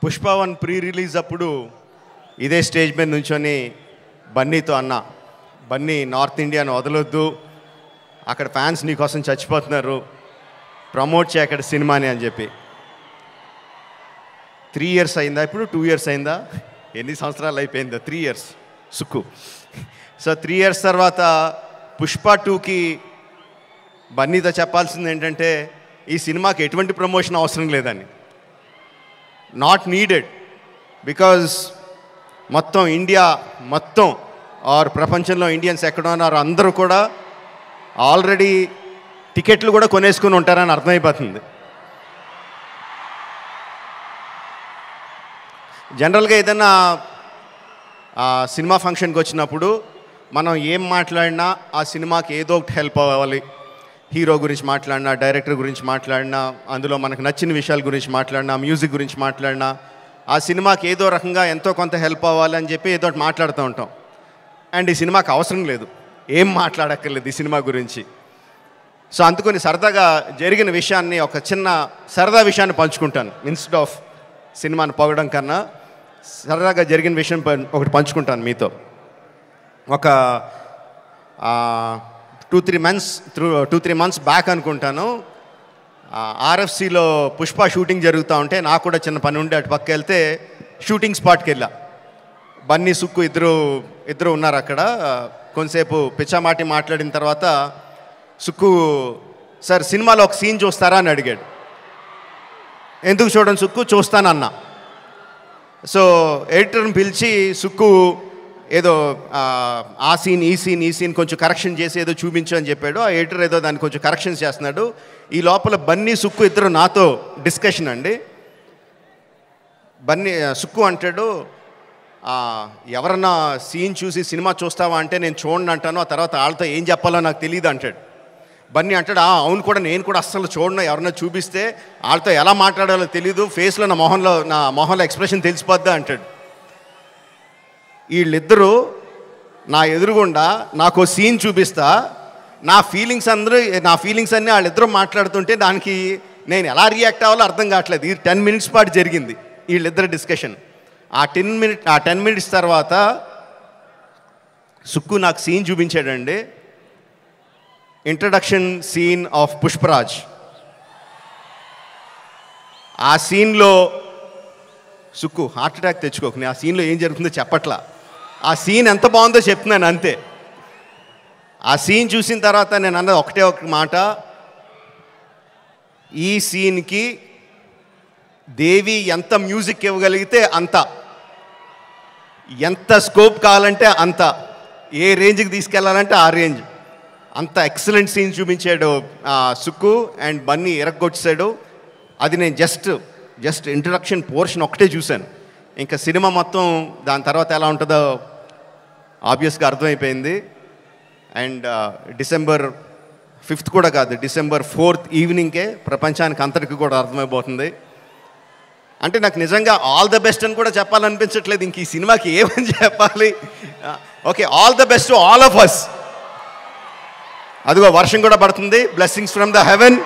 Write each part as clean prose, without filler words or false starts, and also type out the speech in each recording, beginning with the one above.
Pushpa 1 pre release అప్పుడు ఇదే stage మీద నుంచొని బన్నీతో అన్న, బన్నీ నార్త్ ఇండియాను వదలొద్దు, అక్కడ ఫ్యాన్స్ నీకోసం చచ్చిపోతున్నారు, ప్రమోట్ చేయ అక్కడ సినిమాని అని చెప్పి. 3 years అయిందా, ఇప్పుడు 2 years అయిందా, ఎన్ని సంవత్సరాలు అయిపోయిందా? 3 years సుక్కు. సో 3 years తర్వాత పుష్ప 2కి బన్నీతో చెప్పాల్సింది ఏంటంటే, ఈ సినిమాకి ఎటువంటి ప్రమోషన్ అవసరం లేదని. నాట్ నీడెడ్, బికాజ్ మొత్తం ఇండియా మొత్తం ఆర్ ప్రపంచంలో ఇండియన్స్ ఎక్కడ ఉన్నారు అందరూ కూడా ఆల్రెడీ టికెట్లు కూడా కొనేసుకుని ఉంటారని అర్థమైపోతుంది. జనరల్గా ఏదైనా సినిమా ఫంక్షన్కి వచ్చినప్పుడు మనం ఏం మాట్లాడినా ఆ సినిమాకి ఏదో ఒకటి హెల్ప్ అవ్వాలి. హీరో గురించి మాట్లాడినా, డైరెక్టర్ గురించి మాట్లాడినా, అందులో మనకు నచ్చిన విషయాల గురించి మాట్లాడినా, మ్యూజిక్ గురించి మాట్లాడినా, ఆ సినిమాకి ఏదో రకంగా ఎంతో కొంత హెల్ప్ అవ్వాలి అని చెప్పి ఏదో ఒకటి మాట్లాడుతూ ఉంటాం. అండ్ ఈ సినిమాకి అవసరం లేదు, ఏం మాట్లాడక్కర్లేదు ఈ సినిమా గురించి. సో అందుకని సరదాగా జరిగిన విషయాన్ని, ఒక చిన్న సరదా విషయాన్ని పంచుకుంటాను. ఇన్స్టెడ్ ఆఫ్ సినిమాని పొగడం కన్నా సరదాగా జరిగిన విషయం ఒకటి పంచుకుంటాను మీతో. ఒక 2-3 months బ్యాక్ అనుకుంటాను, ఆర్ఎఫ్సిలో పుష్ప షూటింగ్ జరుగుతూ ఉంటే నాకు కూడా చిన్న పని ఉండి అటు పక్క వెళ్తే షూటింగ్ స్పాట్కి వెళ్ళా. బన్నీ, సుక్కు ఇద్దరు ఉన్నారు అక్కడ. కొంతసేపు పిచ్చామాటి మాట్లాడిన తర్వాత సుక్కు, సార్ సినిమాలో ఒక సీన్ చూస్తారా అని అడిగాడు. ఎందుకు చూడండి సుక్కు, చూస్తానన్నా. సో ఎడిటర్ని పిలిచి సుక్కు ఏదో ఆ సీన్ ఈ సీన్ కొంచెం కరెక్షన్ చేసి ఏదో చూపించు అని చెప్పాడు. ఆ ఎడిటర్ ఏదో దాన్ని కొంచెం కరెక్షన్స్ చేస్తున్నాడు. ఈ లోపల బన్నీ, సుక్కు ఇద్దరు నాతో డిస్కషన్ అండి. బన్నీ, సుక్కు అంటాడు, ఎవరన్నా సీన్ చూసి సినిమా చూస్తావా అంటే నేను చూడండి అంటాను, ఆ తర్వాత వాళ్ళతో ఏం చెప్పాలో నాకు తెలియదు అంటాడు. బన్నీ అంటాడు, అవును కూడా, నేను కూడా అస్సలు చూడను, ఎవరన్నా చూపిస్తే వాళ్ళతో ఎలా మాట్లాడాలో తెలీదు, ఫేస్లో నా మొహంలో ఎక్స్ప్రెషన్ తెలిసిపోద్దా అంటాడు. వీళ్ళిద్దరూ నా ఎదురుగుండా నాకు సీన్ చూపిస్తా, నా ఫీలింగ్స్ అన్నీ వాళ్ళిద్దరూ మాట్లాడుతుంటే దానికి నేను ఎలా రియాక్ట్ అవ్వాలో అర్థం కావట్లేదు. ఈ 10 minutes పాటు జరిగింది వీళ్ళిద్దరు డిస్కషన్. ఆ 10 minutes తర్వాత సుక్కు నాకు సీన్ చూపించాడండి. Introduction scene of Pushparaj. ఆ సీన్లో సుక్కు హార్ట్ అటాక్ తెచ్చుకోకు, ఆ సీన్లో ఏం జరుగుతుందో చెప్పట్లా, ఆ సీన్ ఎంత బాగుందో చెప్తున్నాను అంతే. ఆ సీన్ చూసిన తర్వాత నేను అన్నది ఒకటే ఒక మాట, ఈ సీన్కి దేవి ఎంత మ్యూజిక్ ఇవ్వగలిగితే అంత, ఎంత స్కోప్ కావాలంటే అంత, ఏ రేంజ్కి తీసుకెళ్లాలంటే ఆ రేంజ్, అంత ఎక్సలెంట్ సీన్ చూపించాడు సుక్కు. అండ్ బన్నీ ఎరగొచ్చాడు. అది నేను జస్ట్ ఇంట్రడక్షన్ పోర్షన్ ఒకటే చూశాను. ఇంకా సినిమా మొత్తం దాని తర్వాత ఎలా ఉంటుందో ఆబ్వియస్గా అర్థమైపోయింది. అండ్ December 5th కూడా కాదు, December 4th ఈవినింగ్కే ప్రపంచానికి అంతటికి కూడా అర్థమైపోతుంది. అంటే నాకు నిజంగా ఆల్ ద బెస్ట్ అని కూడా చెప్పాలనిపించట్లేదు, ఇంక ఈ సినిమాకి ఏమని చెప్పాలి. Okay, all the best to all of us. అదిగో వర్షం కూడా పడుతుంది, blessings from the heaven.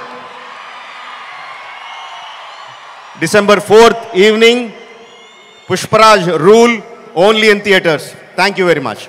December 4th evening, Pushparaj rule, only in theatres. Thank you very much.